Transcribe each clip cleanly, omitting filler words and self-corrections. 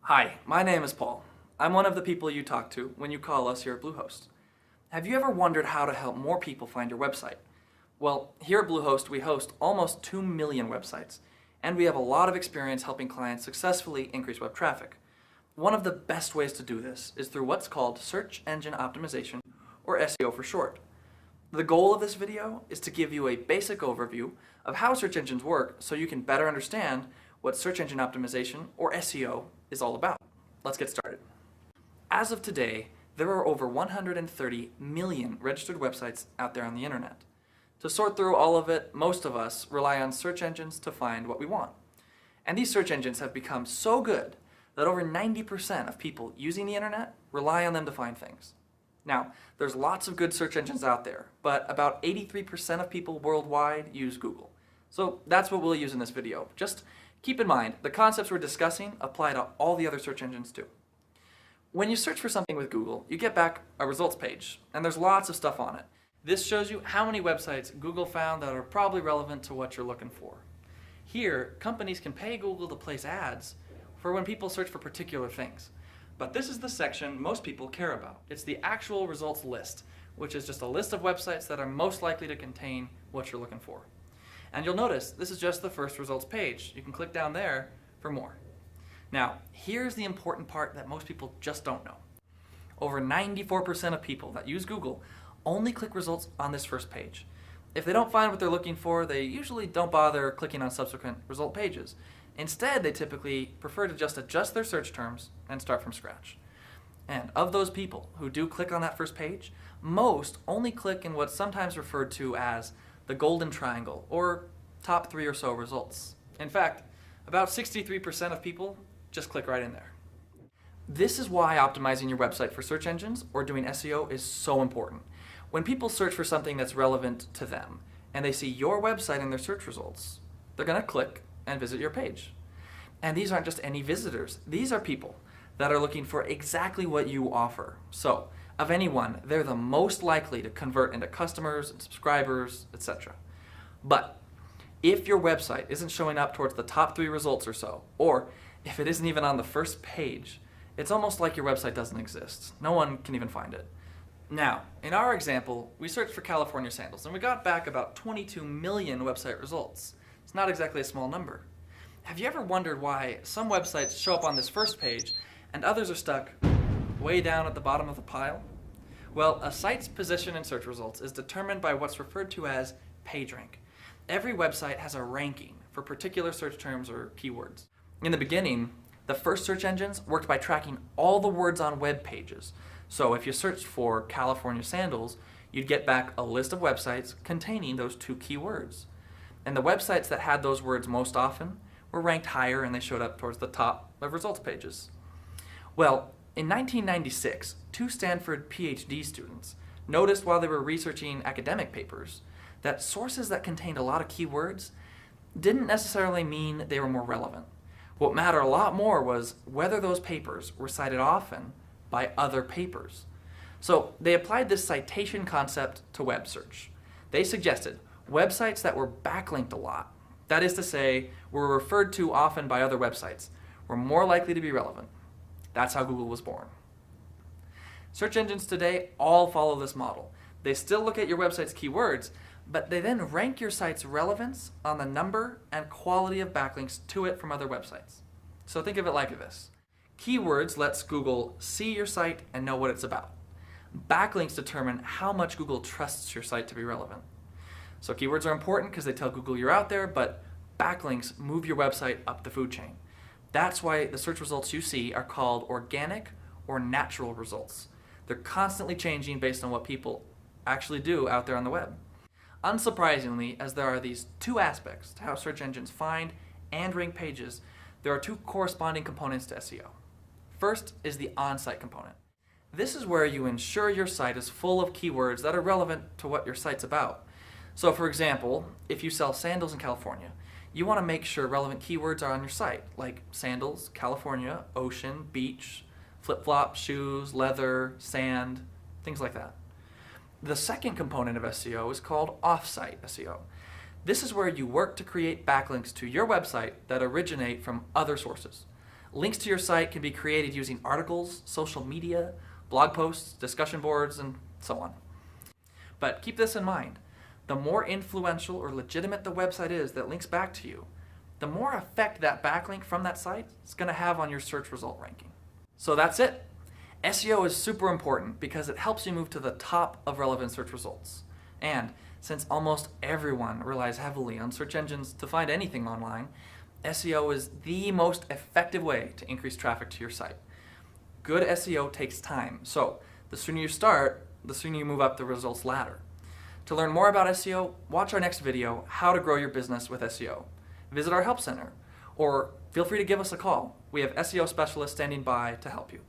Hi, my name is Paul. I'm one of the people you talk to when you call us here at Bluehost. Have you ever wondered how to help more people find your website? Well, here at Bluehost we host almost 2 million websites, and we have a lot of experience helping clients successfully increase web traffic. One of the best ways to do this is through what's called search engine optimization, or SEO for short. The goal of this video is to give you a basic overview of how search engines work so you can better understand what search engine optimization, or SEO, is all about. Let's get started. As of today, there are over 130 million registered websites out there on the internet. To sort through all of it, most of us rely on search engines to find what we want. And these search engines have become so good that over 90% of people using the internet rely on them to find things. Now, there's lots of good search engines out there, but about 83% of people worldwide use Google. So that's what we'll use in this video. Just keep in mind, the concepts we're discussing apply to all the other search engines too. When you search for something with Google, you get back a results page, and there's lots of stuff on it. This shows you how many websites Google found that are probably relevant to what you're looking for. Here, companies can pay Google to place ads for when people search for particular things. But this is the section most people care about. It's the actual results list, which is just a list of websites that are most likely to contain what you're looking for. And you'll notice this is just the first results page. You can click down there for more. Now, here's the important part that most people just don't know. Over 94% of people that use Google only click results on this first page. If they don't find what they're looking for, they usually don't bother clicking on subsequent result pages. Instead, they typically prefer to just adjust their search terms and start from scratch. And of those people who do click on that first page, most only click in what's sometimes referred to as the golden triangle, or top 3 or so results. In fact, about 63% of people just click right in there. This is why optimizing your website for search engines or doing SEO is so important. When people search for something that's relevant to them and they see your website in their search results, they're going to click and visit your page. And these aren't just any visitors. These are people that are looking for exactly what you offer. So, of anyone, they're the most likely to convert into customers and subscribers, etc. But if your website isn't showing up towards the top 3 results or so, or if it isn't even on the first page, it's almost like your website doesn't exist. No one can even find it. Now, in our example, we searched for California sandals, and we got back about 22 million website results. It's not exactly a small number. Have you ever wondered why some websites show up on this first page and others are stuck way down at the bottom of the pile? Well, a site's position in search results is determined by what's referred to as PageRank. Every website has a ranking for particular search terms or keywords. In the beginning, the first search engines worked by tracking all the words on web pages. So if you searched for California sandals, you'd get back a list of websites containing those 2 keywords. And the websites that had those words most often were ranked higher, and they showed up towards the top of results pages. Well, in 1996, 2 Stanford PhD students noticed while they were researching academic papers that sources that contained a lot of keywords didn't necessarily mean they were more relevant. What mattered a lot more was whether those papers were cited often by other papers. So they applied this citation concept to web search. They suggested websites that were backlinked a lot, that is to say, were referred to often by other websites, were more likely to be relevant. That's how Google was born. Search engines today all follow this model. They still look at your website's keywords, but they then rank your site's relevance on the number and quality of backlinks to it from other websites. So think of it like this. Keywords lets Google see your site and know what it's about. Backlinks determine how much Google trusts your site to be relevant. So keywords are important because they tell Google you're out there, but backlinks move your website up the food chain. That's why the search results you see are called organic or natural results. They're constantly changing based on what people actually do out there on the web. Unsurprisingly, as there are these 2 aspects to how search engines find and rank pages, there are 2 corresponding components to SEO. First is the on-site component. This is where you ensure your site is full of keywords that are relevant to what your site's about. So for example, if you sell sandals in California, you want to make sure relevant keywords are on your site, like sandals, California, ocean, beach, flip-flops, shoes, leather, sand, things like that. The second component of SEO is called off-site SEO. This is where you work to create backlinks to your website that originate from other sources. Links to your site can be created using articles, social media, blog posts, discussion boards, and so on. But keep this in mind. The more influential or legitimate the website is that links back to you, the more effect that backlink from that site is going to have on your search result ranking. So that's it. SEO is super important because it helps you move to the top of relevant search results. And since almost everyone relies heavily on search engines to find anything online, SEO is the most effective way to increase traffic to your site. Good SEO takes time, so the sooner you start, the sooner you move up the results ladder. To learn more about SEO, watch our next video, How to Grow Your Business with SEO. Visit our Help Center, or feel free to give us a call. We have SEO specialists standing by to help you.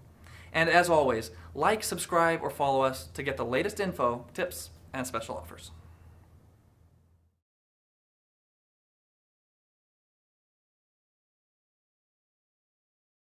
And as always, like, subscribe, or follow us to get the latest info, tips, and special offers.